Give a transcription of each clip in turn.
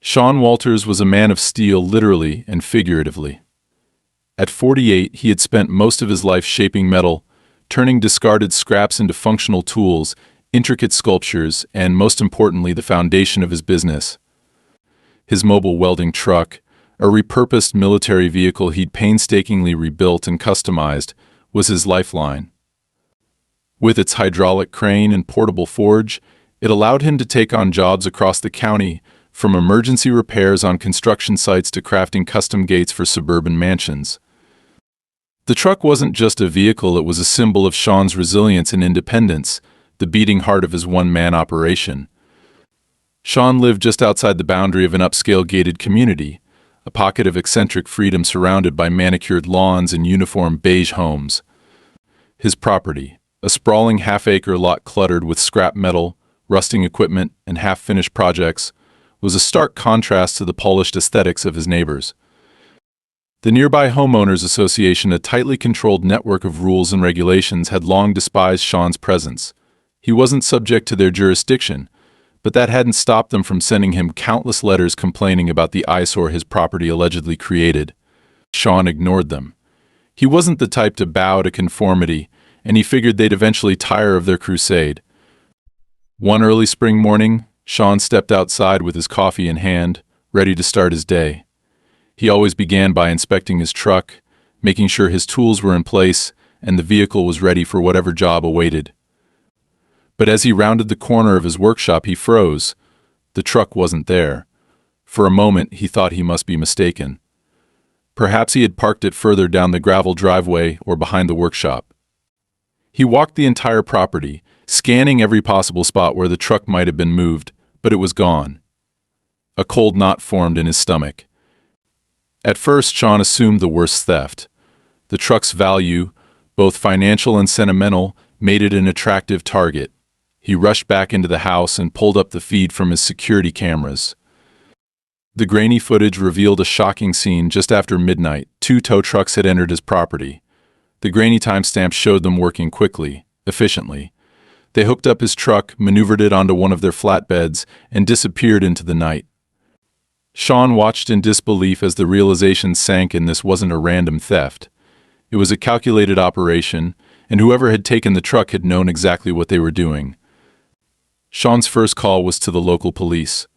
Shawn Walters was a man of steel literally and figuratively. At 48, he had spent most of his life shaping metal, turning discarded scraps into functional tools, intricate sculptures, and most importantly, the foundation of his business. His mobile welding truck, a repurposed military vehicle he'd painstakingly rebuilt and customized, was his lifeline. With its hydraulic crane and portable forge, it allowed him to take on jobs across the county, from emergency repairs on construction sites to crafting custom gates for suburban mansions. The truck wasn't just a vehicle, it was a symbol of Shawn's resilience and independence, the beating heart of his one-man operation. Shawn lived just outside the boundary of an upscale gated community, a pocket of eccentric freedom surrounded by manicured lawns and uniform beige homes. His property, a sprawling half-acre lot cluttered with scrap metal, rusting equipment, and half-finished projects, was a stark contrast to the polished aesthetics of his neighbors. The nearby Homeowners Association, a tightly controlled network of rules and regulations, had long despised Shawn's presence. He wasn't subject to their jurisdiction, but that hadn't stopped them from sending him countless letters complaining about the eyesore his property allegedly created. Shawn ignored them. He wasn't the type to bow to conformity, and he figured they'd eventually tire of their crusade. One early spring morning, Shawn stepped outside with his coffee in hand, ready to start his day. He always began by inspecting his truck, making sure his tools were in place and the vehicle was ready for whatever job awaited. But as he rounded the corner of his workshop, he froze. The truck wasn't there. For a moment, he thought he must be mistaken. Perhaps he had parked it further down the gravel driveway or behind the workshop. He walked the entire property, scanning every possible spot where the truck might have been moved, but it was gone. A cold knot formed in his stomach. At first, Shawn assumed the worst theft. The truck's value, both financial and sentimental, made it an attractive target. He rushed back into the house and pulled up the feed from his security cameras. The grainy footage revealed a shocking scene just after midnight. 2 tow trucks had entered his property. The grainy timestamp showed them working quickly, efficiently. They hooked up his truck, maneuvered it onto one of their flatbeds, and disappeared into the night. Shawn watched in disbelief as the realization sank in this wasn't a random theft. It was a calculated operation, and whoever had taken the truck had known exactly what they were doing. Shawn's first call was to the local police.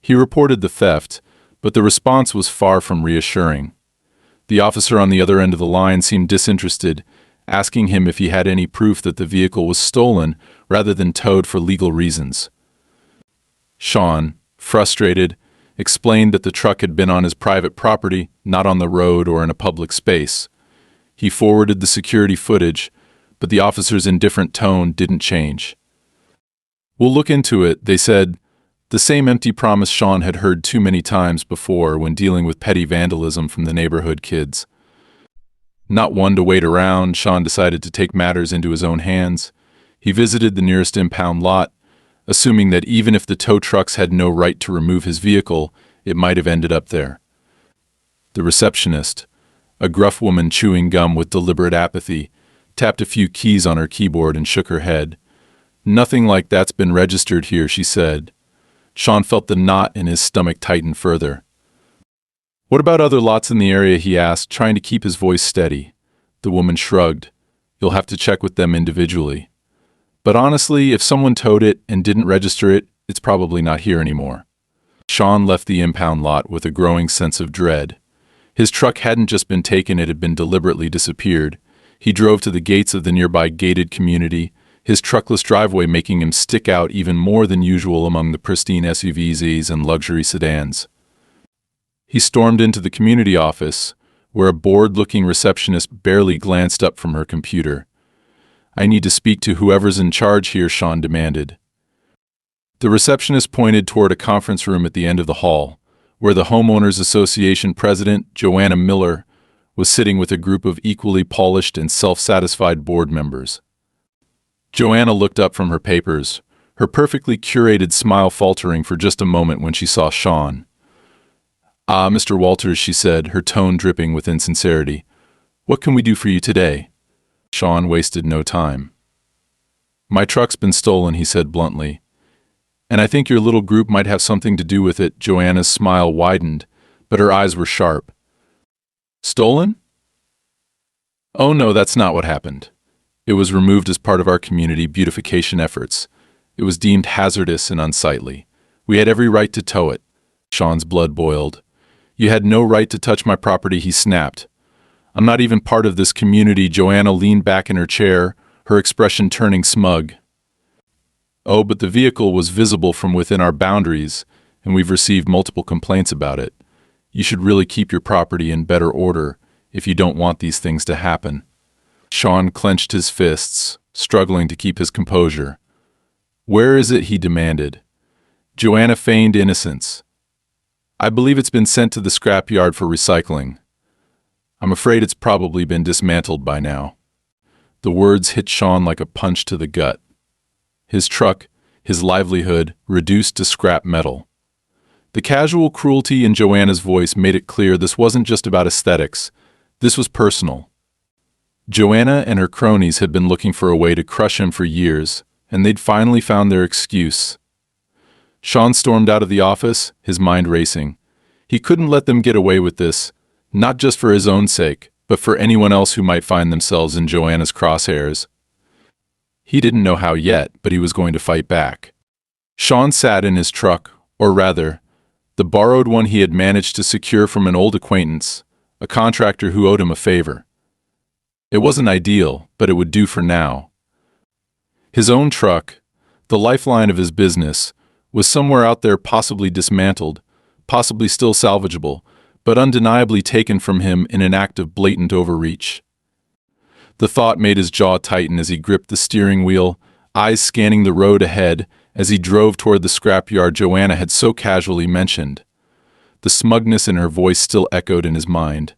He reported the theft, but the response was far from reassuring. The officer on the other end of the line seemed disinterested, asking him if he had any proof that the vehicle was stolen rather than towed for legal reasons. Shawn, frustrated, explained that the truck had been on his private property, not on the road or in a public space. He forwarded the security footage, but the officer's indifferent tone didn't change. "We'll look into it," they said, the same empty promise Shawn had heard too many times before when dealing with petty vandalism from the neighborhood kids. Not one to wait around, Shawn decided to take matters into his own hands. He visited the nearest impound lot, assuming that even if the tow trucks had no right to remove his vehicle, it might have ended up there. The receptionist, a gruff woman chewing gum with deliberate apathy, tapped a few keys on her keyboard and shook her head. "Nothing like that's been registered here," she said. Shawn felt the knot in his stomach tighten further. "What about other lots in the area?" he asked, trying to keep his voice steady. The woman shrugged. "You'll have to check with them individually. But honestly, if someone towed it and didn't register it, it's probably not here anymore." Shawn left the impound lot with a growing sense of dread. His truck hadn't just been taken, it had been deliberately disappeared. He drove to the gates of the nearby gated community, his truckless driveway making him stick out even more than usual among the pristine SUVs and luxury sedans. He stormed into the community office, where a bored-looking receptionist barely glanced up from her computer. "I need to speak to whoever's in charge here," Shawn demanded. The receptionist pointed toward a conference room at the end of the hall, where the Homeowners Association president, Joanna Miller, was sitting with a group of equally polished and self-satisfied board members. Joanna looked up from her papers, her perfectly curated smile faltering for just a moment when she saw Shawn. "Ah, Mr. Walters," she said, her tone dripping with insincerity. "What can we do for you today?" Shawn wasted no time. "My truck's been stolen," he said bluntly. And I think your little group might have something to do with it. Joanna's smile widened, but her eyes were sharp. Stolen? Oh no, that's not what happened. It was removed as part of our community beautification efforts. It was deemed hazardous and unsightly. We had every right to tow it. Shawn's blood boiled. You had no right to touch my property, he snapped. I'm not even part of this community. Joanna leaned back in her chair, her expression turning smug. Oh, but the vehicle was visible from within our boundaries, and we've received multiple complaints about it. You should really keep your property in better order if you don't want these things to happen. Shawn clenched his fists, struggling to keep his composure. Where is it? He demanded. Joanna feigned innocence. I believe it's been sent to the scrapyard for recycling. I'm afraid it's probably been dismantled by now. The words hit Shawn like a punch to the gut. His truck, his livelihood, reduced to scrap metal. The casual cruelty in Joanna's voice made it clear this wasn't just about aesthetics. This was personal. Joanna and her cronies had been looking for a way to crush him for years, and they'd finally found their excuse. Shawn stormed out of the office, his mind racing. He couldn't let them get away with this, not just for his own sake, but for anyone else who might find themselves in Joanna's crosshairs. He didn't know how yet, but he was going to fight back. Shawn sat in his truck, or rather, the borrowed one he had managed to secure from an old acquaintance, a contractor who owed him a favor. It wasn't ideal, but it would do for now. His own truck, the lifeline of his business, was somewhere out there, possibly dismantled, possibly still salvageable, but undeniably taken from him in an act of blatant overreach. The thought made his jaw tighten as he gripped the steering wheel, eyes scanning the road ahead as he drove toward the scrapyard Joanna had so casually mentioned. The smugness in her voice still echoed in his mind.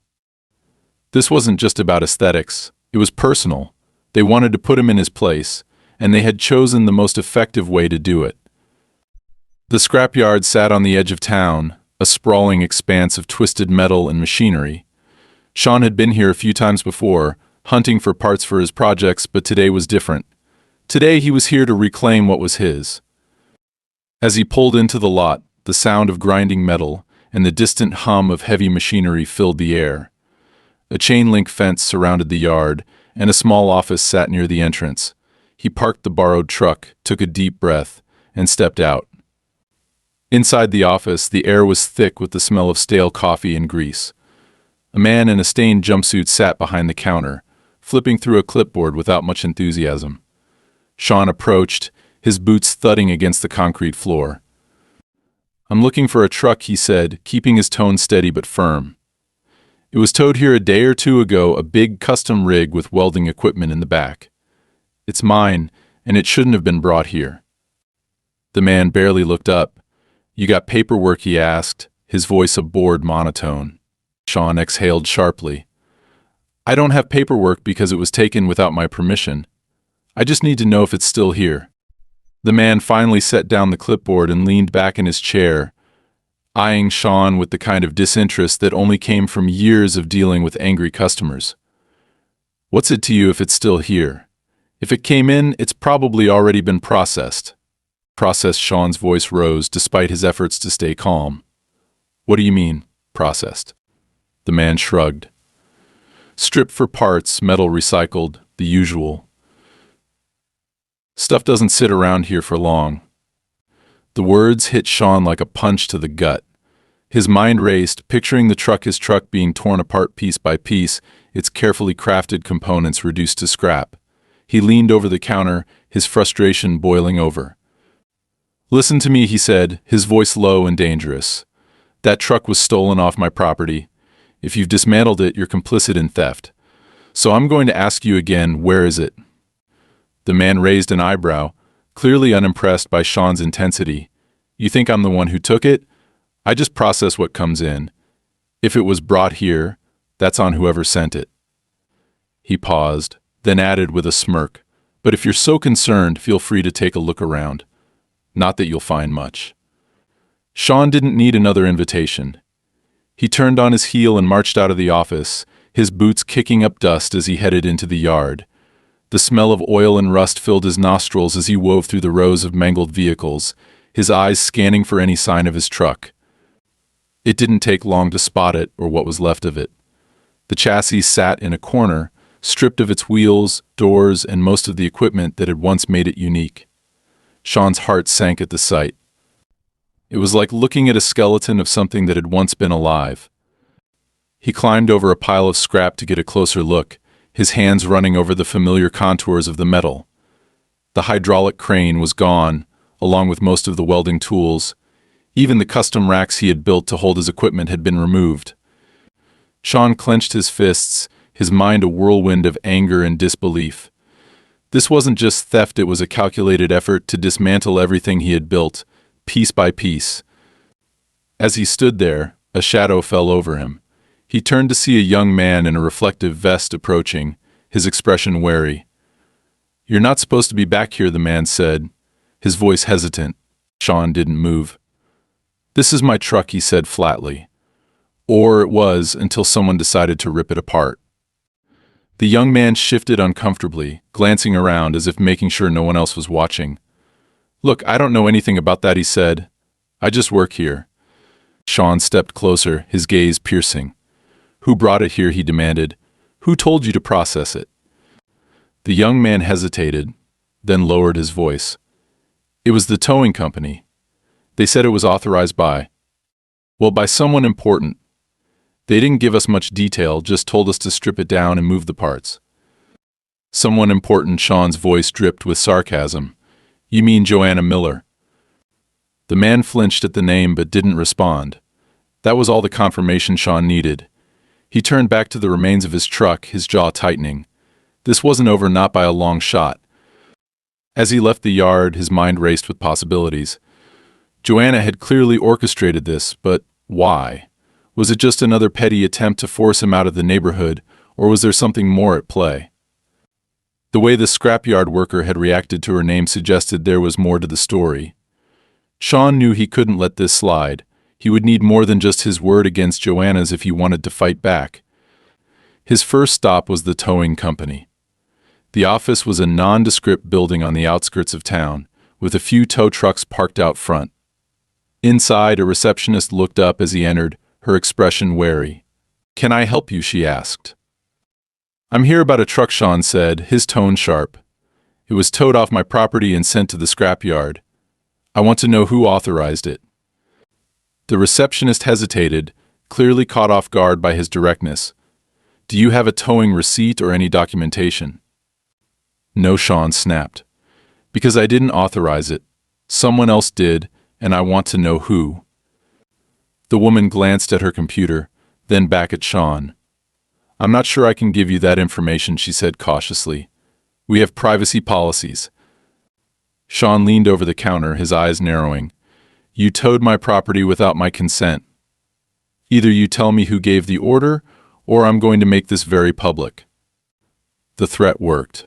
This wasn't just about aesthetics, it was personal. They wanted to put him in his place, and they had chosen the most effective way to do it. The scrapyard sat on the edge of town, a sprawling expanse of twisted metal and machinery. Shawn had been here a few times before, hunting for parts for his projects, but today was different. Today he was here to reclaim what was his. As he pulled into the lot, the sound of grinding metal and the distant hum of heavy machinery filled the air. A chain-link fence surrounded the yard, and a small office sat near the entrance. He parked the borrowed truck, took a deep breath, and stepped out. Inside the office, the air was thick with the smell of stale coffee and grease. A man in a stained jumpsuit sat behind the counter, flipping through a clipboard without much enthusiasm. Shawn approached, his boots thudding against the concrete floor. I'm looking for a truck, he said, keeping his tone steady but firm. It was towed here a day or two ago, a big custom rig with welding equipment in the back. It's mine, and it shouldn't have been brought here. The man barely looked up. You got paperwork, he asked, his voice a bored monotone. Shawn exhaled sharply. I don't have paperwork because it was taken without my permission. I just need to know if it's still here. The man finally set down the clipboard and leaned back in his chair, eyeing Shawn with the kind of disinterest that only came from years of dealing with angry customers. What's it to you if it's still here? If it came in, it's probably already been processed. Processed. Shawn's voice rose despite his efforts to stay calm. What do you mean, processed? The man shrugged. Stripped for parts, metal recycled, the usual. Stuff doesn't sit around here for long. The words hit Shawn like a punch to the gut. His mind raced, picturing his truck being torn apart piece by piece, its carefully crafted components reduced to scrap. He leaned over the counter, his frustration boiling over. Listen to me, he said, his voice low and dangerous. That truck was stolen off my property. If you've dismantled it, you're complicit in theft. So I'm going to ask you again, where is it? The man raised an eyebrow, clearly unimpressed by Shawn's intensity. You think I'm the one who took it? I just process what comes in. If it was brought here, that's on whoever sent it. He paused, then added with a smirk, but if you're so concerned, feel free to take a look around. Not that you'll find much. Shawn didn't need another invitation. He turned on his heel and marched out of the office, his boots kicking up dust as he headed into the yard. The smell of oil and rust filled his nostrils as he wove through the rows of mangled vehicles, his eyes scanning for any sign of his truck. It didn't take long to spot it, or what was left of it. The chassis sat in a corner, stripped of its wheels, doors, and most of the equipment that had once made it unique. Shawn's heart sank at the sight. It was like looking at a skeleton of something that had once been alive. He climbed over a pile of scrap to get a closer look, his hands running over the familiar contours of the metal. The hydraulic crane was gone, along with most of the welding tools. Even the custom racks he had built to hold his equipment had been removed. Shawn clenched his fists, his mind a whirlwind of anger and disbelief. This wasn't just theft, it was a calculated effort to dismantle everything he had built, piece by piece. As he stood there, a shadow fell over him. He turned to see a young man in a reflective vest approaching, his expression wary. "You're not supposed to be back here," the man said, his voice hesitant. Shawn didn't move. "This is my truck," he said flatly. Or it was, until someone decided to rip it apart. The young man shifted uncomfortably, glancing around as if making sure no one else was watching. "Look, I don't know anything about that," he said. "I just work here." Shawn stepped closer, his gaze piercing. "Who brought it here?" he demanded. "Who told you to process it?" The young man hesitated, then lowered his voice. "It was the towing company. They said it was authorized by, well, by someone important. They didn't give us much detail, just told us to strip it down and move the parts." "Someone important," Shawn's voice dripped with sarcasm. "You mean Joanna Miller?" The man flinched at the name but didn't respond. That was all the confirmation Shawn needed. He turned back to the remains of his truck, his jaw tightening. This wasn't over, not by a long shot. As he left the yard, his mind raced with possibilities. Joanna had clearly orchestrated this, but why? Was it just another petty attempt to force him out of the neighborhood, or was there something more at play? The way the scrapyard worker had reacted to her name suggested there was more to the story. Shawn knew he couldn't let this slide. He would need more than just his word against Joanna's if he wanted to fight back. His first stop was the towing company. The office was a nondescript building on the outskirts of town, with a few tow trucks parked out front. Inside, a receptionist looked up as he entered, her expression wary. "Can I help you?" she asked. "I'm here about a truck," Shawn said, his tone sharp. "It was towed off my property and sent to the scrapyard. I want to know who authorized it." The receptionist hesitated, clearly caught off guard by his directness. "Do you have a towing receipt or any documentation?" "No," Shawn snapped. "Because I didn't authorize it. Someone else did, and I want to know who." The woman glanced at her computer, then back at Shawn. "I'm not sure I can give you that information," she said cautiously. "We have privacy policies." Shawn leaned over the counter, his eyes narrowing. "You towed my property without my consent. Either you tell me who gave the order, or I'm going to make this very public." The threat worked.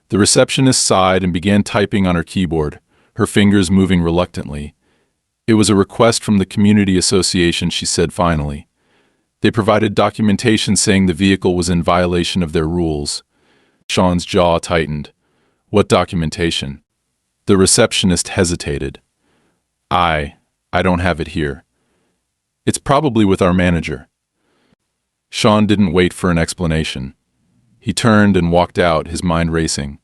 The receptionist sighed and began typing on her keyboard, her fingers moving reluctantly. "It was a request from the community association," she said finally. "They provided documentation saying the vehicle was in violation of their rules." Shawn's jaw tightened. "What documentation?" The receptionist hesitated. I don't have it here. It's probably with our manager." Shawn didn't wait for an explanation. He turned and walked out, his mind racing.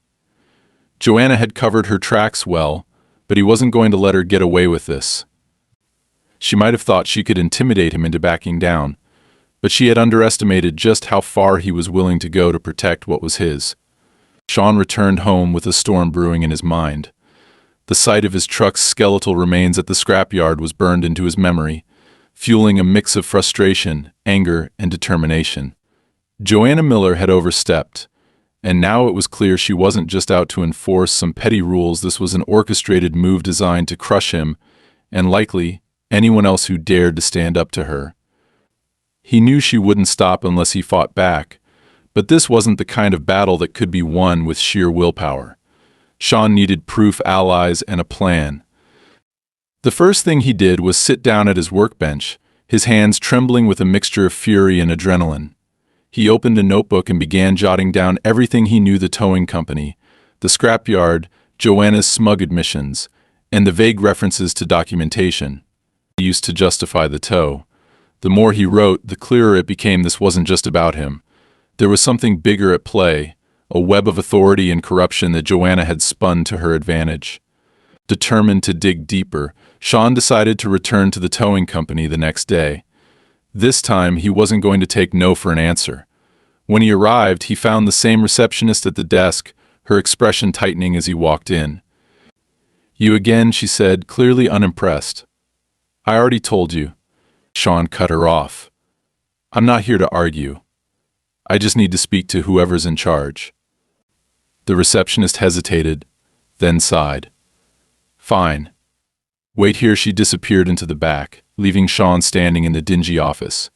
Joanna had covered her tracks well, but he wasn't going to let her get away with this. She might have thought she could intimidate him into backing down, but she had underestimated just how far he was willing to go to protect what was his. Shawn returned home with a storm brewing in his mind. The sight of his truck's skeletal remains at the scrapyard was burned into his memory, fueling a mix of frustration, anger, and determination. Joanna Miller had overstepped, and now it was clear she wasn't just out to enforce some petty rules. This was an orchestrated move designed to crush him, and likely anyone else who dared to stand up to her. He knew she wouldn't stop unless he fought back, but this wasn't the kind of battle that could be won with sheer willpower. Shawn needed proof, allies, and a plan. The first thing he did was sit down at his workbench, his hands trembling with a mixture of fury and adrenaline. He opened a notebook and began jotting down everything he knew: the towing company, the scrapyard, Joanna's smug admissions, and the vague references to documentation he used to justify the tow. The more he wrote, the clearer it became this wasn't just about him. There was something bigger at play, a web of authority and corruption that Joanna had spun to her advantage. Determined to dig deeper, Shawn decided to return to the towing company the next day. This time, he wasn't going to take no for an answer. When he arrived, he found the same receptionist at the desk, her expression tightening as he walked in. "You again," she said, clearly unimpressed. "I already told you." Shawn cut her off. "I'm not here to argue. I just need to speak to whoever's in charge." The receptionist hesitated, then sighed. "Fine. Wait here." She disappeared into the back, leaving Shawn standing in the dingy office.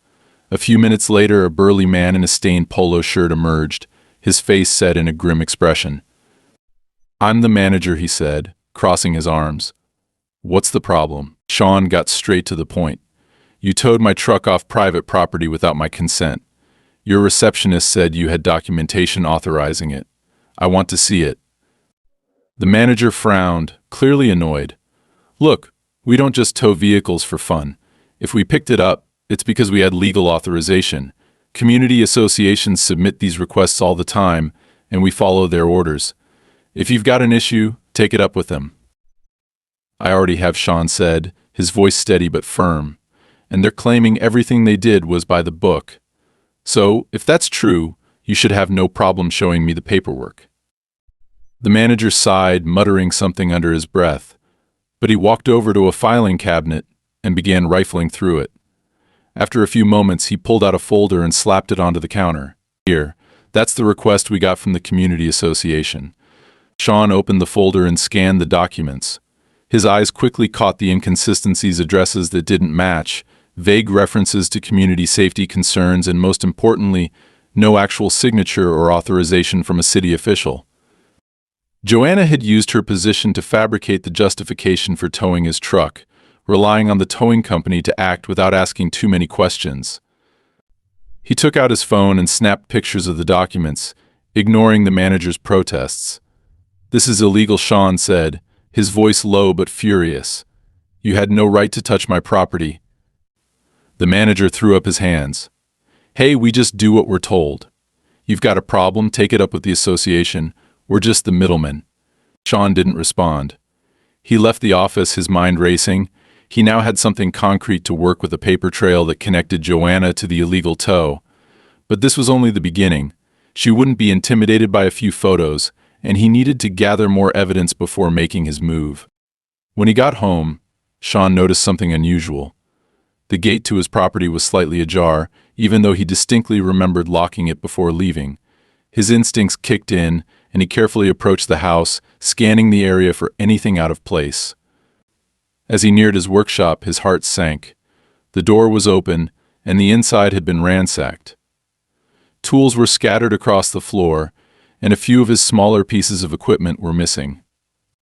A few minutes later, a burly man in a stained polo shirt emerged, his face set in a grim expression. "I'm the manager," he said, crossing his arms. "What's the problem?" Shawn got straight to the point. "You towed my truck off private property without my consent. Your receptionist said you had documentation authorizing it. I want to see it." The manager frowned, clearly annoyed. "Look, we don't just tow vehicles for fun. If we picked it up, it's because we had legal authorization. Community associations submit these requests all the time, and we follow their orders. If you've got an issue, take it up with them." "I already have," Shawn said, his voice steady but firm. "And they're claiming everything they did was by the book. So, if that's true, you should have no problem showing me the paperwork." The manager sighed, muttering something under his breath, but he walked over to a filing cabinet and began rifling through it. After a few moments, he pulled out a folder and slapped it onto the counter. "Here, that's the request we got from the community association." Shawn opened the folder and scanned the documents. His eyes quickly caught the inconsistencies, addresses that didn't match, vague references to community safety concerns, and most importantly, no actual signature or authorization from a city official. Joanna had used her position to fabricate the justification for towing his truck, relying on the towing company to act without asking too many questions. He took out his phone and snapped pictures of the documents, ignoring the manager's protests. "This is illegal," Shawn said, his voice low but furious. "You had no right to touch my property." The manager threw up his hands. "Hey, we just do what we're told. You've got a problem, take it up with the association. We're just the middlemen." Shawn didn't respond. He left the office, his mind racing. He now had something concrete to work with, a paper trail that connected Joanna to the illegal tow. But this was only the beginning. She wouldn't be intimidated by a few photos, and he needed to gather more evidence before making his move. When he got home, Shawn noticed something unusual. The gate to his property was slightly ajar, even though he distinctly remembered locking it before leaving. His instincts kicked in, and he carefully approached the house, scanning the area for anything out of place. As he neared his workshop, his heart sank. The door was open, and the inside had been ransacked. Tools were scattered across the floor, and a few of his smaller pieces of equipment were missing.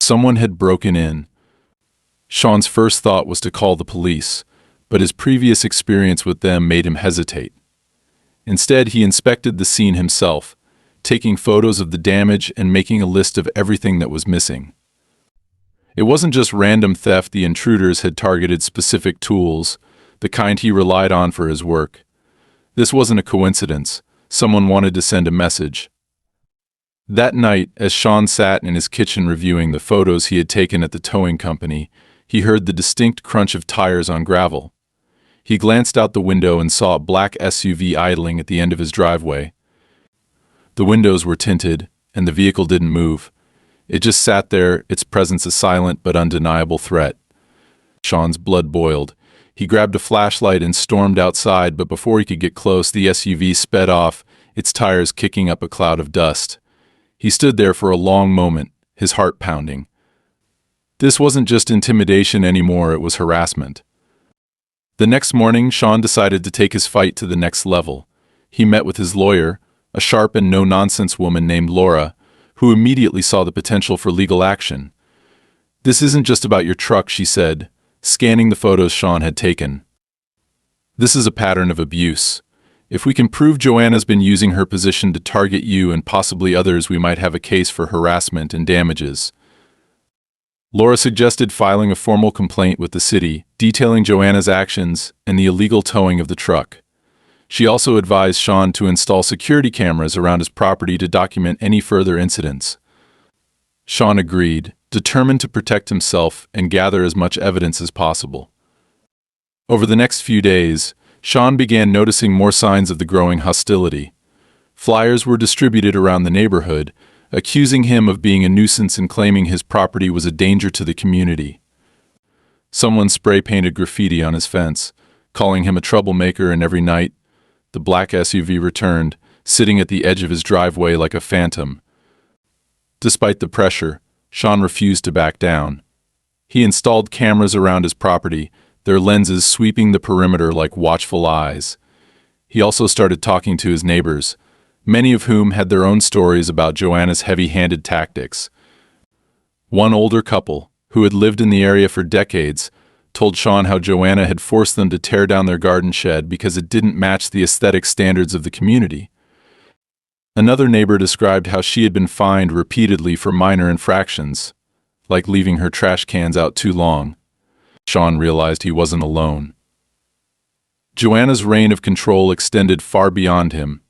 Someone had broken in. Shawn's first thought was to call the police, but his previous experience with them made him hesitate. Instead, he inspected the scene himself, taking photos of the damage and making a list of everything that was missing. It wasn't just random theft. The intruders had targeted specific tools, the kind he relied on for his work. This wasn't a coincidence. Someone wanted to send a message. That night, as Shawn sat in his kitchen reviewing the photos he had taken at the towing company, he heard the distinct crunch of tires on gravel. He glanced out the window and saw a black SUV idling at the end of his driveway. The windows were tinted, and the vehicle didn't move. It just sat there, its presence a silent but undeniable threat. Shawn's blood boiled. He grabbed a flashlight and stormed outside, but before he could get close, the SUV sped off, its tires kicking up a cloud of dust. He stood there for a long moment, his heart pounding. This wasn't just intimidation anymore, it was harassment. The next morning, Shawn decided to take his fight to the next level. He met with his lawyer, a sharp and no-nonsense woman named Laura, who immediately saw the potential for legal action. "This isn't just about your truck," she said, scanning the photos Shawn had taken. "This is a pattern of abuse. If we can prove Joanna's been using her position to target you and possibly others, we might have a case for harassment and damages." Laura suggested filing a formal complaint with the city, detailing Joanna's actions and the illegal towing of the truck. She also advised Shawn to install security cameras around his property to document any further incidents. Shawn agreed, determined to protect himself and gather as much evidence as possible. Over the next few days, Shawn began noticing more signs of the growing hostility. Flyers were distributed around the neighborhood, accusing him of being a nuisance and claiming his property was a danger to the community. Someone spray-painted graffiti on his fence, calling him a troublemaker, and every night, the black SUV returned, sitting at the edge of his driveway like a phantom. Despite the pressure, Shawn refused to back down. He installed cameras around his property, their lenses sweeping the perimeter like watchful eyes. He also started talking to his neighbors, many of whom had their own stories about Joanna's heavy-handed tactics. One older couple, who had lived in the area for decades, told Shawn how Joanna had forced them to tear down their garden shed because it didn't match the aesthetic standards of the community. Another neighbor described how she had been fined repeatedly for minor infractions, like leaving her trash cans out too long. Shawn realized he wasn't alone. Joanna's reign of control extended far beyond him,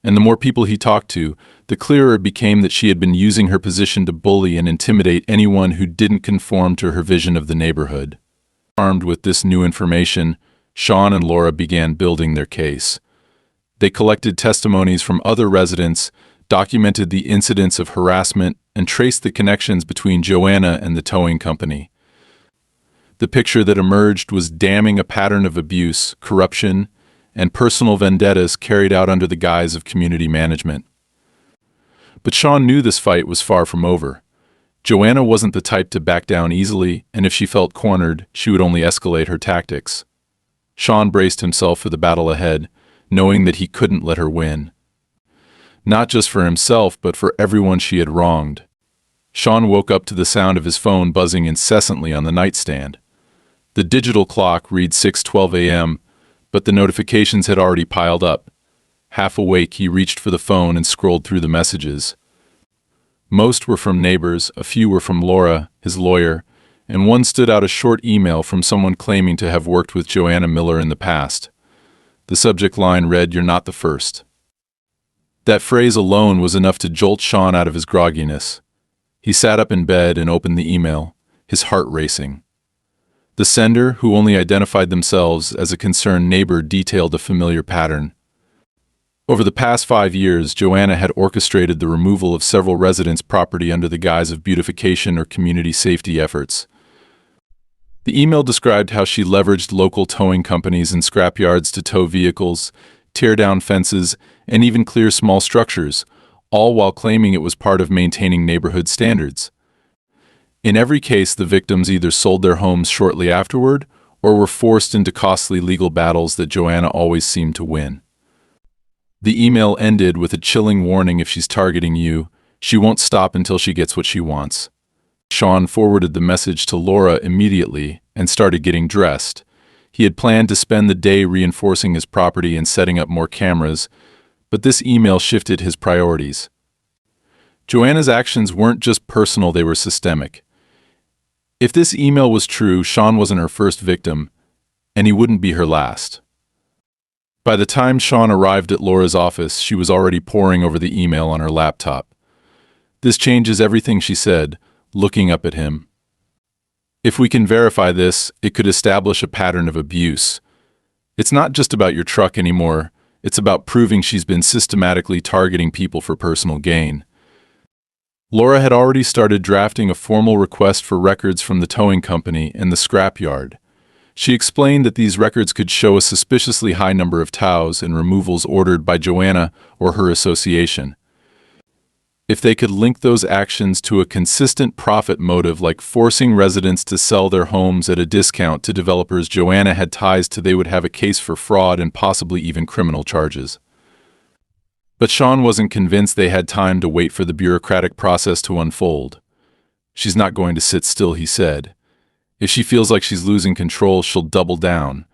and the more people he talked to, the clearer it became that she had been using her position to bully and intimidate anyone who didn't conform to her vision of the neighborhood. Armed with this new information, Shawn and Laura began building their case. They collected testimonies from other residents, documented the incidents of harassment, and traced the connections between Joanna and the towing company. The picture that emerged was damning: a pattern of abuse, corruption, and personal vendettas carried out under the guise of community management. But Shawn knew this fight was far from over. Joanna wasn't the type to back down easily, and if she felt cornered, she would only escalate her tactics. Shawn braced himself for the battle ahead, knowing that he couldn't let her win. Not just for himself, but for everyone she had wronged. Shawn woke up to the sound of his phone buzzing incessantly on the nightstand. The digital clock read 6:12 a.m., but the notifications had already piled up. Half awake, he reached for the phone and scrolled through the messages. Most were from neighbors, a few were from Laura, his lawyer, and one stood out: a short email from someone claiming to have worked with Joanna Miller in the past. The subject line read, "You're not the first." That phrase alone was enough to jolt Shawn out of his grogginess. He sat up in bed and opened the email, his heart racing. The sender, who only identified themselves as a concerned neighbor, detailed a familiar pattern. Over the past 5 years, Joanna had orchestrated the removal of several residents' property under the guise of beautification or community safety efforts. The email described how she leveraged local towing companies and scrapyards to tow vehicles, tear down fences, and even clear small structures, all while claiming it was part of maintaining neighborhood standards. In every case, the victims either sold their homes shortly afterward or were forced into costly legal battles that Joanna always seemed to win. The email ended with a chilling warning: if she's targeting you, she won't stop until she gets what she wants. Shawn forwarded the message to Laura immediately and started getting dressed. He had planned to spend the day reinforcing his property and setting up more cameras, but this email shifted his priorities. Joanna's actions weren't just personal, they were systemic. If this email was true, Shawn wasn't her first victim, and he wouldn't be her last. By the time Shawn arrived at Laura's office, she was already poring over the email on her laptop. "This changes everything," she said, looking up at him. "If we can verify this, it could establish a pattern of abuse. It's not just about your truck anymore, it's about proving she's been systematically targeting people for personal gain." Laura had already started drafting a formal request for records from the towing company and the scrapyard. She explained that these records could show a suspiciously high number of tows and removals ordered by Joanna or her association. If they could link those actions to a consistent profit motive, like forcing residents to sell their homes at a discount to developers Joanna had ties to, they would have a case for fraud and possibly even criminal charges. But Shawn wasn't convinced they had time to wait for the bureaucratic process to unfold. "She's not going to sit still," he said. "If she feels like she's losing control, she'll double down.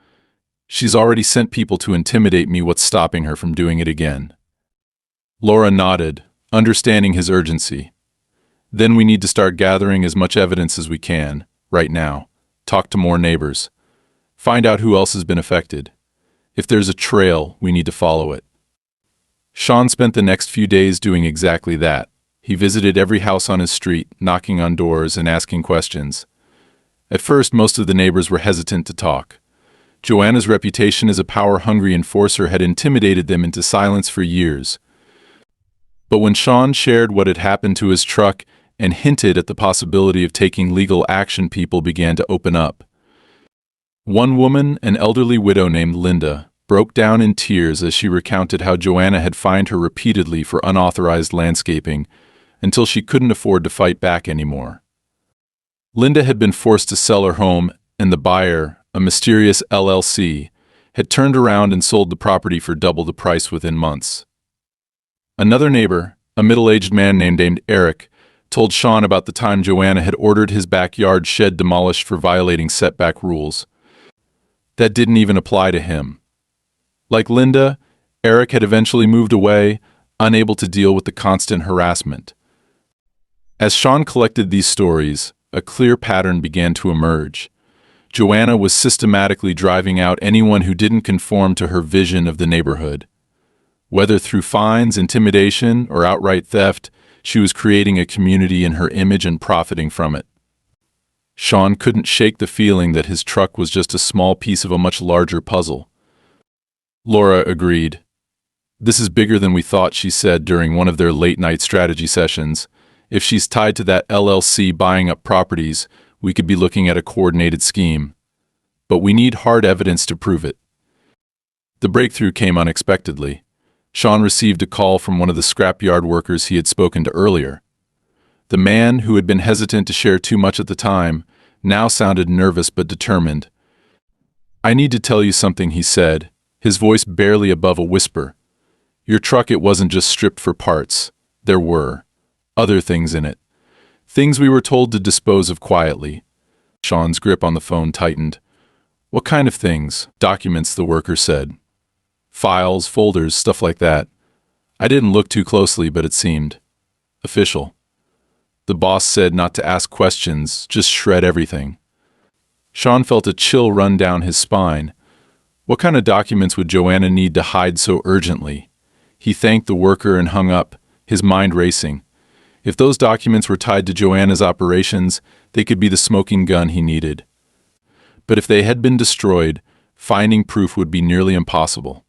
She's already sent people to intimidate me. What's stopping her from doing it again?" Laura nodded, understanding his urgency. Then we need to start gathering as much evidence as we can, right now. Talk to more neighbors. Find out who else has been affected. If there's a trail, we need to follow it. Shawn spent the next few days doing exactly that. He visited every house on his street, knocking on doors and asking questions. At first, most of the neighbors were hesitant to talk. Joanna's reputation as a power-hungry enforcer had intimidated them into silence for years. But when Shawn shared what had happened to his truck and hinted at the possibility of taking legal action, people began to open up. One woman, an elderly widow named Linda, broke down in tears as she recounted how Joanna had fined her repeatedly for unauthorized landscaping until she couldn't afford to fight back anymore. Linda had been forced to sell her home, and the buyer, a mysterious LLC, had turned around and sold the property for double the price within months. Another neighbor, a middle-aged man named Eric, told Shawn about the time Joanna had ordered his backyard shed demolished for violating setback rules. That didn't even apply to him. Like Linda, Eric had eventually moved away, unable to deal with the constant harassment. As Shawn collected these stories, a clear pattern began to emerge. Joanna was systematically driving out anyone who didn't conform to her vision of the neighborhood. Whether through fines, intimidation, or outright theft, she was creating a community in her image and profiting from it. Shawn couldn't shake the feeling that his truck was just a small piece of a much larger puzzle. Laura agreed. "This is bigger than we thought," she said during one of their late-night strategy sessions. "If she's tied to that LLC buying up properties, we could be looking at a coordinated scheme. But we need hard evidence to prove it." The breakthrough came unexpectedly. Shawn received a call from one of the scrapyard workers he had spoken to earlier. The man, who had been hesitant to share too much at the time, now sounded nervous but determined. "I need to tell you something," he said, his voice barely above a whisper. "Your truck, it wasn't just stripped for parts. There were other things in it. Things we were told to dispose of quietly." Shawn's grip on the phone tightened. "What kind of things?" "Documents," the worker said. "Files, folders, stuff like that. I didn't look too closely, but it seemed official." The boss said not to ask questions, just shred everything. Shawn felt a chill run down his spine. What kind of documents would Joanna need to hide so urgently? He thanked the worker and hung up, his mind racing. If those documents were tied to Joanna's operations, they could be the smoking gun he needed. But if they had been destroyed, finding proof would be nearly impossible.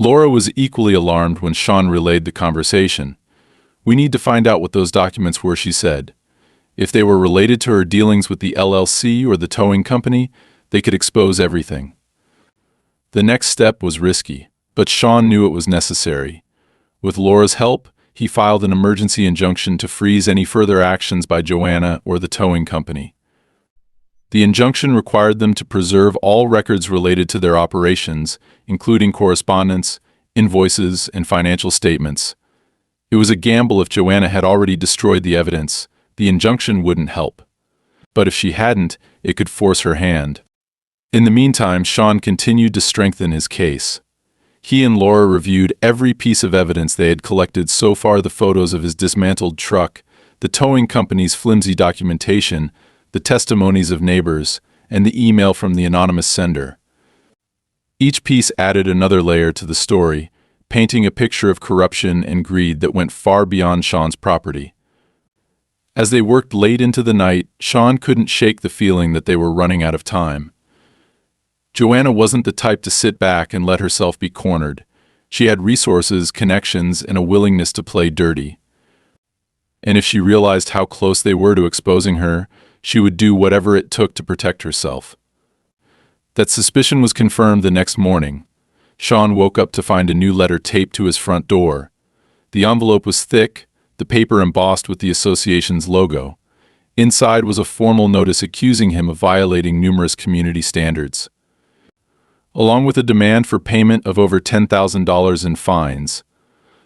Laura was equally alarmed when Shawn relayed the conversation. "We need to find out what those documents were," she said. "If they were related to her dealings with the LLC or the towing company, they could expose everything." The next step was risky, but Shawn knew it was necessary. With Laura's help, he filed an emergency injunction to freeze any further actions by Joanna or the towing company. The injunction required them to preserve all records related to their operations, including correspondence, invoices, and financial statements. It was a gamble. If Joanna had already destroyed the evidence, the injunction wouldn't help. But if she hadn't, it could force her hand. In the meantime, Shawn continued to strengthen his case. He and Laura reviewed every piece of evidence they had collected so far: the photos of his dismantled truck, the towing company's flimsy documentation, the testimonies of neighbors, and the email from the anonymous sender. Each piece added another layer to the story, painting a picture of corruption and greed that went far beyond Shawn's property. As they worked late into the night, Shawn couldn't shake the feeling that they were running out of time. Joanna wasn't the type to sit back and let herself be cornered. She had resources, connections, and a willingness to play dirty. And if she realized how close they were to exposing her, she would do whatever it took to protect herself. That suspicion was confirmed the next morning. Shawn woke up to find a new letter taped to his front door. The envelope was thick, the paper embossed with the association's logo. Inside was a formal notice accusing him of violating numerous community standards, along with a demand for payment of over $10,000 in fines.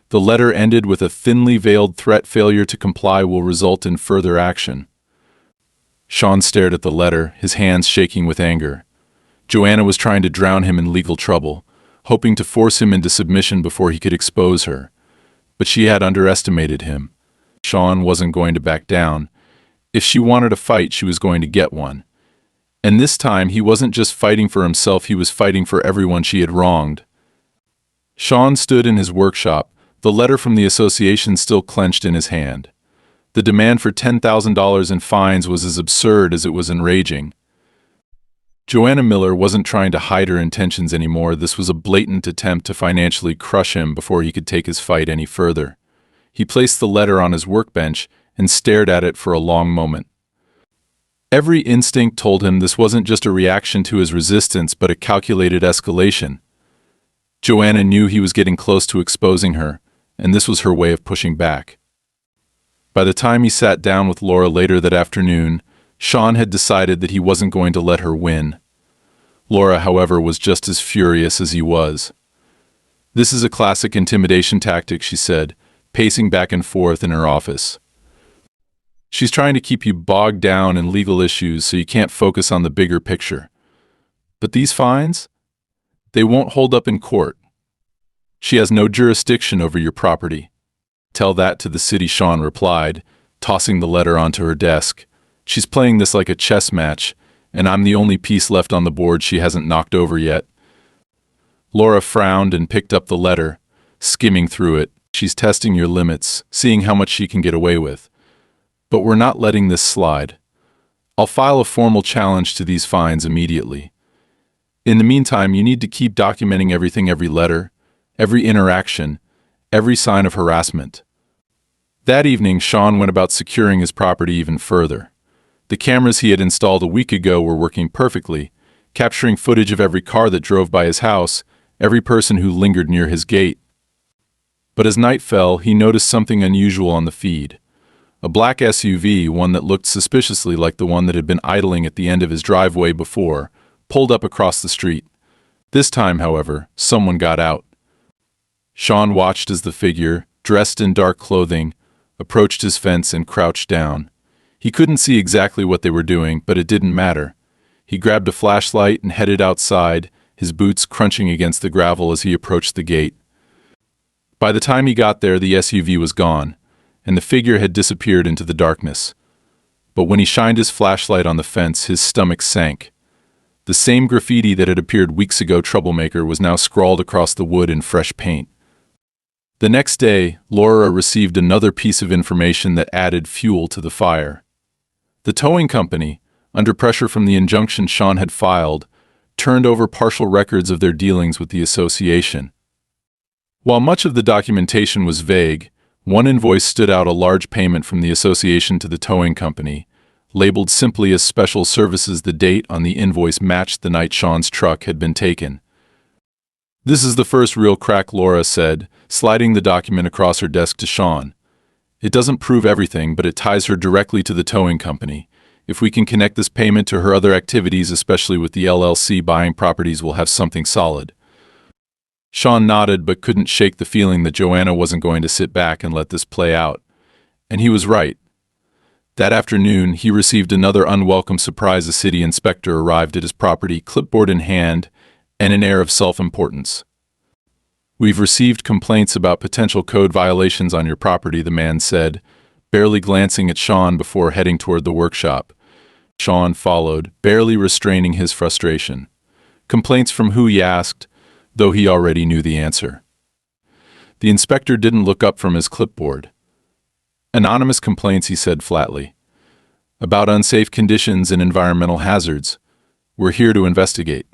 The letter ended with a thinly veiled threat: failure to comply will result in further action. Shawn stared at the letter, his hands shaking with anger. Joanna was trying to drown him in legal trouble, hoping to force him into submission before he could expose her. But she had underestimated him. Shawn wasn't going to back down. If she wanted a fight, she was going to get one. And this time, he wasn't just fighting for himself, he was fighting for everyone she had wronged. Shawn stood in his workshop, the letter from the association still clenched in his hand. The demand for $10,000 in fines was as absurd as it was enraging. Joanna Miller wasn't trying to hide her intentions anymore. This was a blatant attempt to financially crush him before he could take his fight any further. He placed the letter on his workbench and stared at it for a long moment. Every instinct told him this wasn't just a reaction to his resistance, but a calculated escalation. Joanna knew he was getting close to exposing her, and this was her way of pushing back. By the time he sat down with Laura later that afternoon, Shawn had decided that he wasn't going to let her win. Laura, however, was just as furious as he was. "This is a classic intimidation tactic," she said, pacing back and forth in her office. "She's trying to keep you bogged down in legal issues so you can't focus on the bigger picture. But these fines? They won't hold up in court. She has no jurisdiction over your property." "Tell that to the city," Shawn replied, tossing the letter onto her desk. "She's playing this like a chess match, and I'm the only piece left on the board she hasn't knocked over yet." Laura frowned and picked up the letter, skimming through it. "She's testing your limits, seeing how much she can get away with. But we're not letting this slide. I'll file a formal challenge to these fines immediately. In the meantime, you need to keep documenting everything, every letter, every interaction, every sign of harassment." That evening, Shawn went about securing his property even further. The cameras he had installed a week ago were working perfectly, capturing footage of every car that drove by his house, every person who lingered near his gate. But as night fell, he noticed something unusual on the feed. A black SUV, one that looked suspiciously like the one that had been idling at the end of his driveway before, pulled up across the street. This time, however, someone got out. Shawn watched as the figure, dressed in dark clothing, approached his fence and crouched down. He couldn't see exactly what they were doing, but it didn't matter. He grabbed a flashlight and headed outside, his boots crunching against the gravel as he approached the gate. By the time he got there, the SUV was gone, and the figure had disappeared into the darkness. But when he shined his flashlight on the fence, his stomach sank. The same graffiti that had appeared weeks ago, "Troublemaker," was now scrawled across the wood in fresh paint. The next day, Laura received another piece of information that added fuel to the fire. The towing company, under pressure from the injunction Shawn had filed, turned over partial records of their dealings with the association. While much of the documentation was vague, one invoice stood out: a large payment from the association to the towing company, labeled simply as special services. The date on the invoice matched the night Shawn's truck had been taken. "This is the first real crack," Laura said, sliding the document across her desk to Shawn. "It doesn't prove everything, but it ties her directly to the towing company. If we can connect this payment to her other activities, especially with the LLC buying properties, we'll have something solid." Shawn nodded but couldn't shake the feeling that Joanna wasn't going to sit back and let this play out. And he was right. That afternoon, he received another unwelcome surprise. A city inspector arrived at his property, clipboard in hand, and an air of self-importance. "We've received complaints about potential code violations on your property," the man said, barely glancing at Shawn before heading toward the workshop. Shawn followed, barely restraining his frustration. "Complaints from who?" he asked, though he already knew the answer. The inspector didn't look up from his clipboard. "Anonymous complaints," he said flatly. "About unsafe conditions and environmental hazards. We're here to investigate."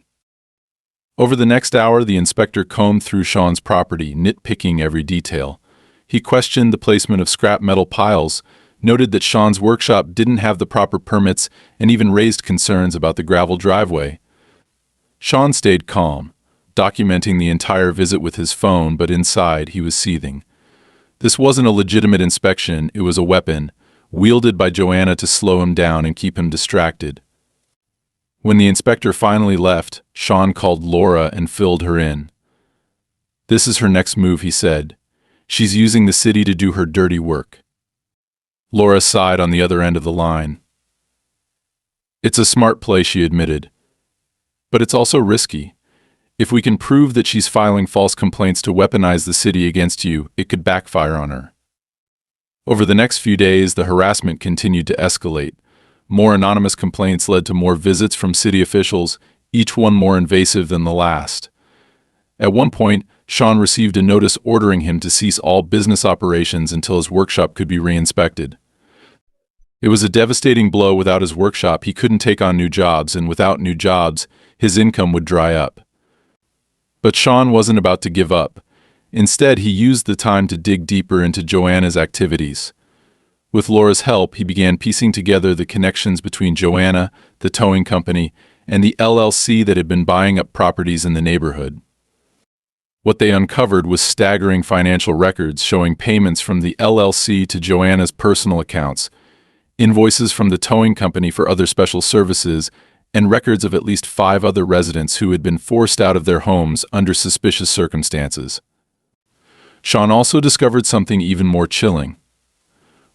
Over the next hour, the inspector combed through Shawn's property, nitpicking every detail. He questioned the placement of scrap metal piles, noted that Shawn's workshop didn't have the proper permits, and even raised concerns about the gravel driveway. Shawn stayed calm, documenting the entire visit with his phone, but inside he was seething. This wasn't a legitimate inspection, it was a weapon, wielded by Joanna to slow him down and keep him distracted. When the inspector finally left, Shawn called Laura and filled her in. "This is her next move," he said. "She's using the city to do her dirty work." Laura sighed on the other end of the line. "It's a smart play," she admitted. "But it's also risky. If we can prove that she's filing false complaints to weaponize the city against you, it could backfire on her." Over the next few days, the harassment continued to escalate. More anonymous complaints led to more visits from city officials, each one more invasive than the last. At one point, Shawn received a notice ordering him to cease all business operations until his workshop could be re-inspected. It was a devastating blow. Without his workshop, he couldn't take on new jobs, and without new jobs, his income would dry up. But Shawn wasn't about to give up. Instead, he used the time to dig deeper into Joanna's activities. With Laura's help, he began piecing together the connections between Joanna, the towing company, and the LLC that had been buying up properties in the neighborhood. What they uncovered was staggering financial records showing payments from the LLC to Joanna's personal accounts, invoices from the towing company for other special services, and records of at least 5 other residents who had been forced out of their homes under suspicious circumstances. Shawn also discovered something even more chilling.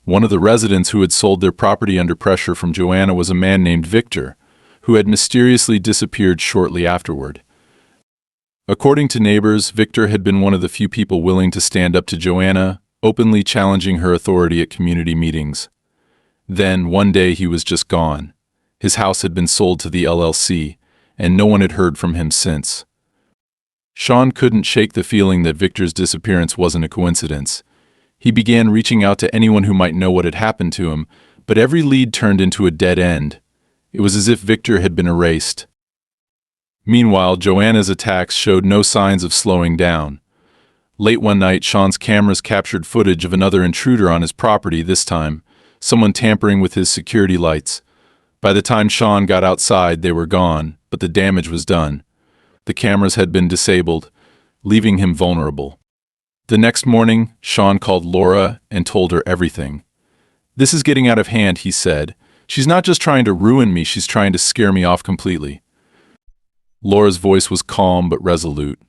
One of the residents who had sold their property under pressure from Joanna was a man named Victor, who had mysteriously disappeared shortly afterward. According to neighbors, Victor had been one of the few people willing to stand up to Joanna, openly challenging her authority at community meetings. Then, one day, he was just gone. His house had been sold to the LLC, and no one had heard from him since. Shawn couldn't shake the feeling that Victor's disappearance wasn't a coincidence. He began reaching out to anyone who might know what had happened to him, but every lead turned into a dead end. It was as if Victor had been erased. Meanwhile, Joanna's attacks showed no signs of slowing down. Late one night, Shawn's cameras captured footage of another intruder on his property, this time someone tampering with his security lights. By the time Shawn got outside, they were gone, but the damage was done. The cameras had been disabled, leaving him vulnerable. The next morning, Shawn called Laura and told her everything. "This is getting out of hand," he said. "She's not just trying to ruin me, she's trying to scare me off completely." Laura's voice was calm but resolute.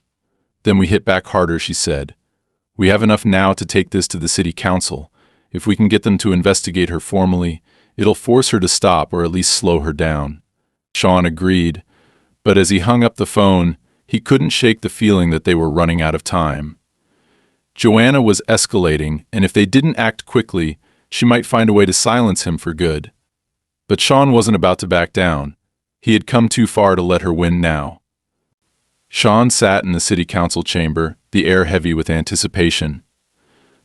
"Then we hit back harder," she said. "We have enough now to take this to the city council. If we can get them to investigate her formally, it'll force her to stop or at least slow her down." Shawn agreed, but as he hung up the phone, he couldn't shake the feeling that they were running out of time. Joanna was escalating, and if they didn't act quickly, she might find a way to silence him for good. But Shawn wasn't about to back down. He had come too far to let her win now. Shawn sat in the city council chamber, the air heavy with anticipation.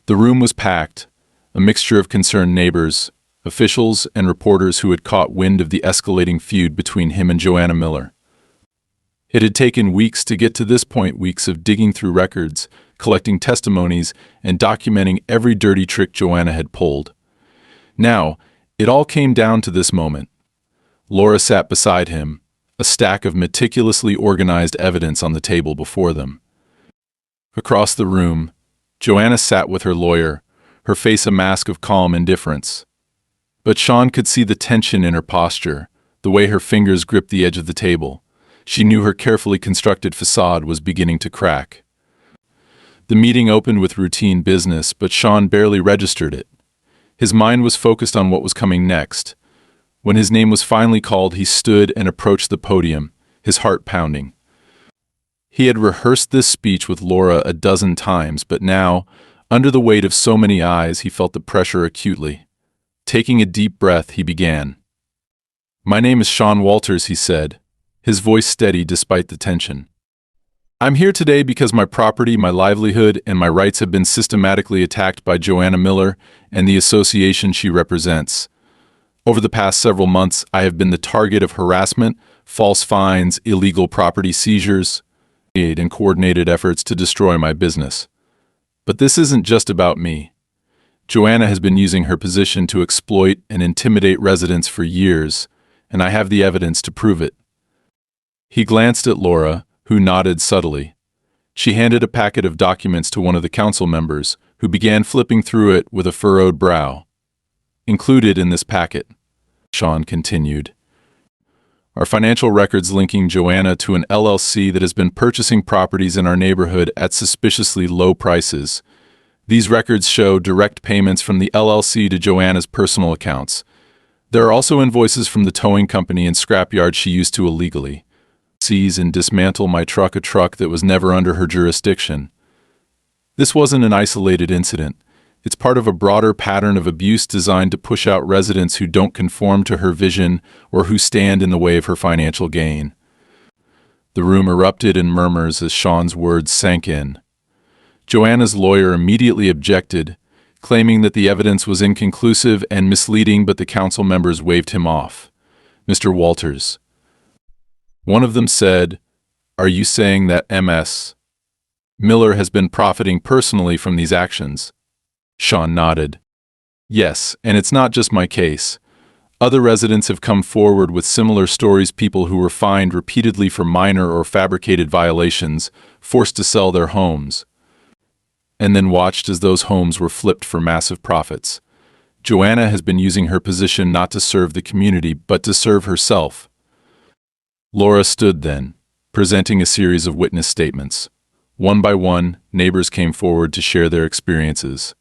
The room was packed, a mixture of concerned neighbors, officials, and reporters who had caught wind of the escalating feud between him and Joanna Miller. It had taken weeks to get to this point, weeks of digging through records, collecting testimonies, and documenting every dirty trick Joanna had pulled. Now, it all came down to this moment. Laura sat beside him, a stack of meticulously organized evidence on the table before them. Across the room, Joanna sat with her lawyer, her face a mask of calm indifference. But Shawn could see the tension in her posture, the way her fingers gripped the edge of the table. She knew her carefully constructed facade was beginning to crack. The meeting opened with routine business, but Shawn barely registered it. His mind was focused on what was coming next. When his name was finally called, he stood and approached the podium, his heart pounding. He had rehearsed this speech with Laura a dozen times, but now, under the weight of so many eyes, he felt the pressure acutely. Taking a deep breath, he began. "My name is Shawn Walters," he said, his voice steady despite the tension. "I'm here today because my property, my livelihood, and my rights have been systematically attacked by Joanna Miller and the association she represents. Over the past several months, I have been the target of harassment, false fines, illegal property seizures, and coordinated efforts to destroy my business. But this isn't just about me. Joanna has been using her position to exploit and intimidate residents for years, and I have the evidence to prove it." He glanced at Laura, who nodded subtly. She handed a packet of documents to one of the council members, who began flipping through it with a furrowed brow. "Included in this packet," Shawn continued, "are financial records linking Joanna to an LLC that has been purchasing properties in our neighborhood at suspiciously low prices. These records show direct payments from the LLC to Joanna's personal accounts. There are also invoices from the towing company and Scrapyard she used to illegally seize and dismantle my truck, a truck that was never under her jurisdiction. This wasn't an isolated incident. It's part of a broader pattern of abuse designed to push out residents who don't conform to her vision or who stand in the way of her financial gain. The room erupted in murmurs as Shawn's words sank in. Joanna's lawyer immediately objected, claiming that the evidence was inconclusive and misleading, but the council members waved him off. "Mr. Walters." One of them said, "Are you saying that Ms. Miller has been profiting personally from these actions?" Shawn nodded. "Yes, and it's not just my case. Other residents have come forward with similar stories, people who were fined repeatedly for minor or fabricated violations, forced to sell their homes, and then watched as those homes were flipped for massive profits. Joanna has been using her position not to serve the community, but to serve herself." Laura stood then, presenting a series of witness statements. One by one, neighbors came forward to share their experiences.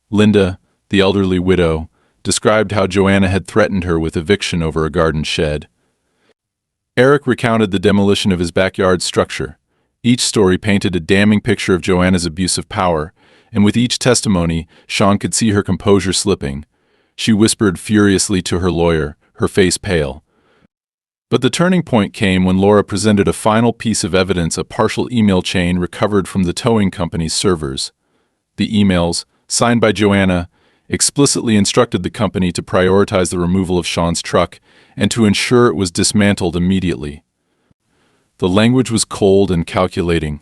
Linda, the elderly widow, described how Joanna had threatened her with eviction over a garden shed. Eric recounted the demolition of his backyard structure. Each story painted a damning picture of Joanna's abuse of power, and with each testimony, Shawn could see her composure slipping. She whispered furiously to her lawyer, her face pale. But the turning point came when Laura presented a final piece of evidence, a partial email chain recovered from the towing company's servers. The emails, signed by Joanna, explicitly instructed the company to prioritize the removal of Shawn's truck and to ensure it was dismantled immediately. The language was cold and calculating,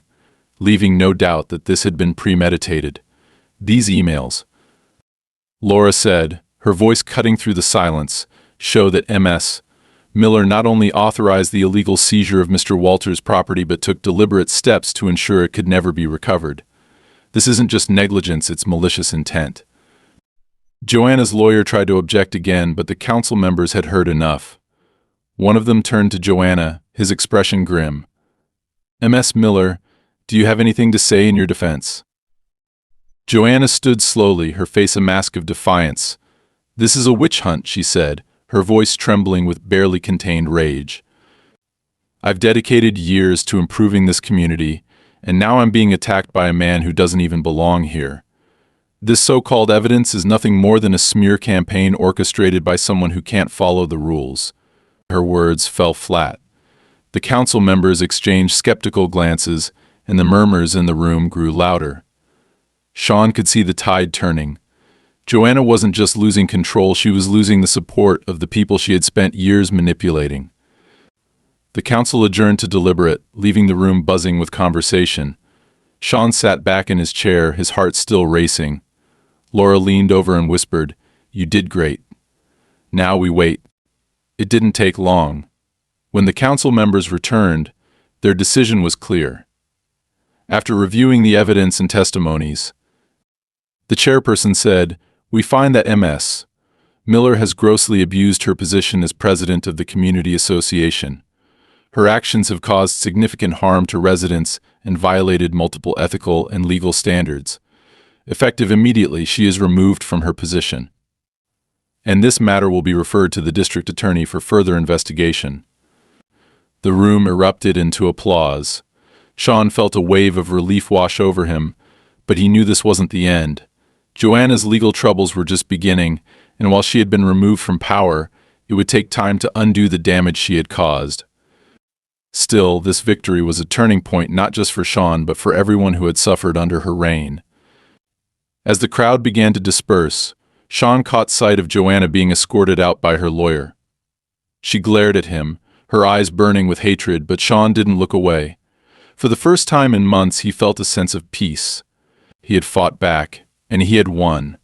leaving no doubt that this had been premeditated. These emails, Laura said, her voice cutting through the silence, show that Ms. Miller not only authorized the illegal seizure of Mr. Walters' property but took deliberate steps to ensure it could never be recovered. This isn't just negligence, it's malicious intent. Joanna's lawyer tried to object again, but the council members had heard enough. One of them turned to Joanna, his expression grim. "Ms. Miller, do you have anything to say in your defense?" Joanna stood slowly, her face a mask of defiance. "This is a witch hunt," she said, her voice trembling with barely contained rage. "I've dedicated years to improving this community, and now I'm being attacked by a man who doesn't even belong here. This so-called evidence is nothing more than a smear campaign orchestrated by someone who can't follow the rules." Her words fell flat. The council members exchanged skeptical glances, and the murmurs in the room grew louder. Shawn could see the tide turning. Joanna wasn't just losing control, she was losing the support of the people she had spent years manipulating. The council adjourned to deliberate, leaving the room buzzing with conversation. Shawn sat back in his chair, his heart still racing. Laura leaned over and whispered, "You did great. Now we wait." It didn't take long. When the council members returned, their decision was clear. After reviewing the evidence and testimonies, the chairperson said, "We find that Ms. Miller has grossly abused her position as president of the community association. Her actions have caused significant harm to residents and violated multiple ethical and legal standards. Effective immediately, she is removed from her position, and this matter will be referred to the district attorney for further investigation." The room erupted into applause. Shawn felt a wave of relief wash over him, but he knew this wasn't the end. Joanna's legal troubles were just beginning, and while she had been removed from power, it would take time to undo the damage she had caused. Still, this victory was a turning point not just for Shawn, but for everyone who had suffered under her reign. As the crowd began to disperse, Shawn caught sight of Joanna being escorted out by her lawyer. She glared at him, her eyes burning with hatred, but Shawn didn't look away. For the first time in months, he felt a sense of peace. He had fought back, and he had won.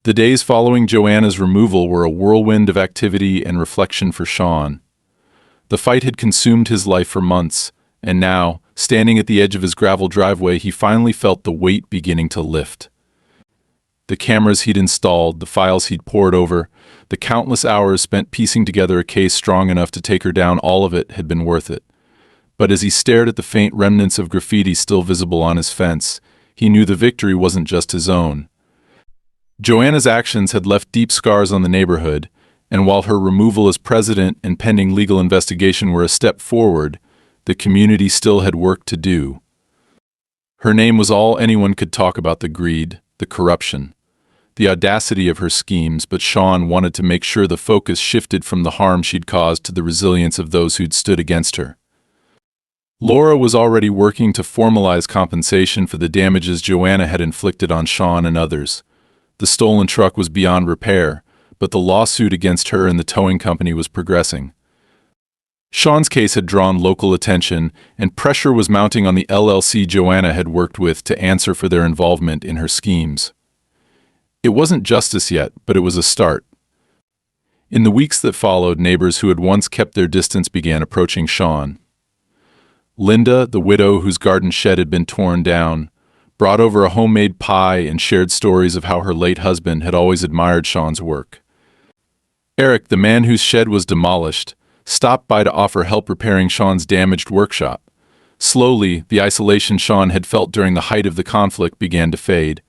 The days following Joanna's removal were a whirlwind of activity and reflection for Shawn. The fight had consumed his life for months, and now, standing at the edge of his gravel driveway, he finally felt the weight beginning to lift. The cameras he'd installed, the files he'd pored over, the countless hours spent piecing together a case strong enough to take her down, all of it had been worth it. But as he stared at the faint remnants of graffiti still visible on his fence, he knew the victory wasn't just his own. Joanna's actions had left deep scars on the neighborhood, and while her removal as president and pending legal investigation were a step forward, the community still had work to do. Her name was all anyone could talk about: the greed, the corruption, the audacity of her schemes, but Shawn wanted to make sure the focus shifted from the harm she'd caused to the resilience of those who'd stood against her. Laura was already working to formalize compensation for the damages Joanna had inflicted on Shawn and others. The stolen truck was beyond repair, but the lawsuit against her and the towing company was progressing. Shawn's case had drawn local attention, and pressure was mounting on the LLC Joanna had worked with to answer for their involvement in her schemes. It wasn't justice yet, but it was a start. In the weeks that followed, neighbors who had once kept their distance began approaching Shawn. Linda, the widow whose garden shed had been torn down, brought over a homemade pie and shared stories of how her late husband had always admired Shawn's work. Eric, the man whose shed was demolished, stopped by to offer help repairing Shawn's damaged workshop. Slowly, the isolation Shawn had felt during the height of the conflict began to fade.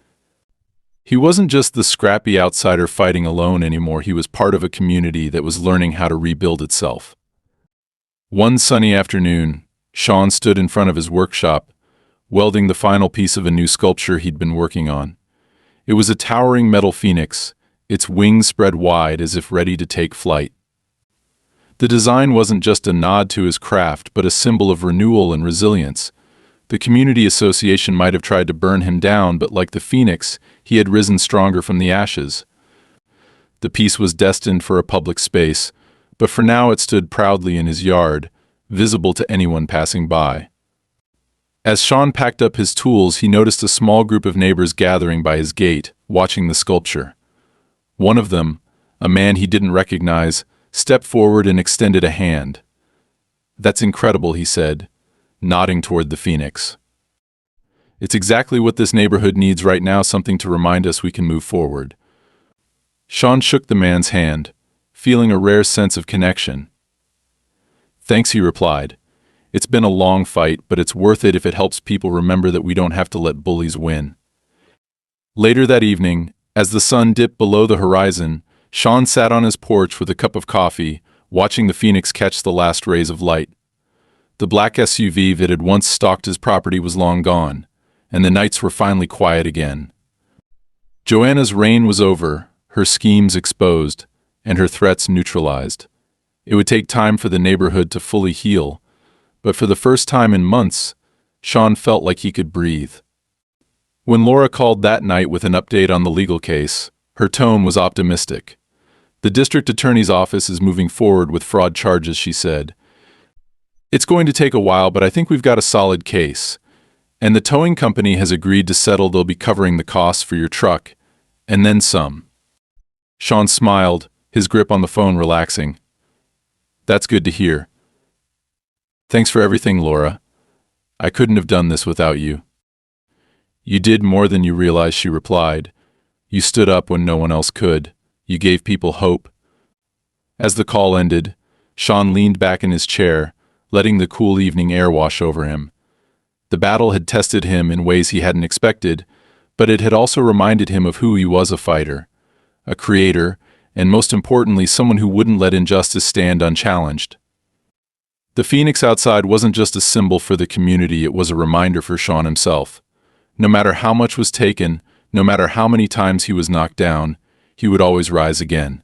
He wasn't just the scrappy outsider fighting alone anymore, he was part of a community that was learning how to rebuild itself. One sunny afternoon, Shawn stood in front of his workshop, welding the final piece of a new sculpture he'd been working on. It was a towering metal phoenix, its wings spread wide as if ready to take flight. The design wasn't just a nod to his craft, but a symbol of renewal and resilience. The community association might have tried to burn him down, but like the phoenix, he had risen stronger from the ashes. The piece was destined for a public space, but for now it stood proudly in his yard, visible to anyone passing by. As Shawn packed up his tools, he noticed a small group of neighbors gathering by his gate, watching the sculpture. One of them, a man he didn't recognize, stepped forward and extended a hand. "That's incredible," he said, nodding toward the phoenix. "It's exactly what this neighborhood needs right now, something to remind us we can move forward." Shawn shook the man's hand, feeling a rare sense of connection. "Thanks," he replied. "It's been a long fight, but it's worth it if it helps people remember that we don't have to let bullies win." Later that evening, as the sun dipped below the horizon, Shawn sat on his porch with a cup of coffee, watching the phoenix catch the last rays of light. The black SUV that had once stalked his property was long gone, and the nights were finally quiet again. Joanna's reign was over, her schemes exposed, and her threats neutralized. It would take time for the neighborhood to fully heal, but for the first time in months, Shawn felt like he could breathe. When Laura called that night with an update on the legal case, her tone was optimistic. "The district attorney's office is moving forward with fraud charges," she said. "It's going to take a while, but I think we've got a solid case. And the towing company has agreed to settle. They'll be covering the costs for your truck, and then some." Shawn smiled, his grip on the phone relaxing. "That's good to hear. Thanks for everything, Laura. I couldn't have done this without you." "You did more than you realize," she replied. "You stood up when no one else could. You gave people hope." As the call ended, Shawn leaned back in his chair, letting the cool evening air wash over him. The battle had tested him in ways he hadn't expected, but it had also reminded him of who he was: a fighter, a creator, and most importantly, someone who wouldn't let injustice stand unchallenged. The phoenix outside wasn't just a symbol for the community, it was a reminder for Shawn himself. No matter how much was taken, no matter how many times he was knocked down, he would always rise again.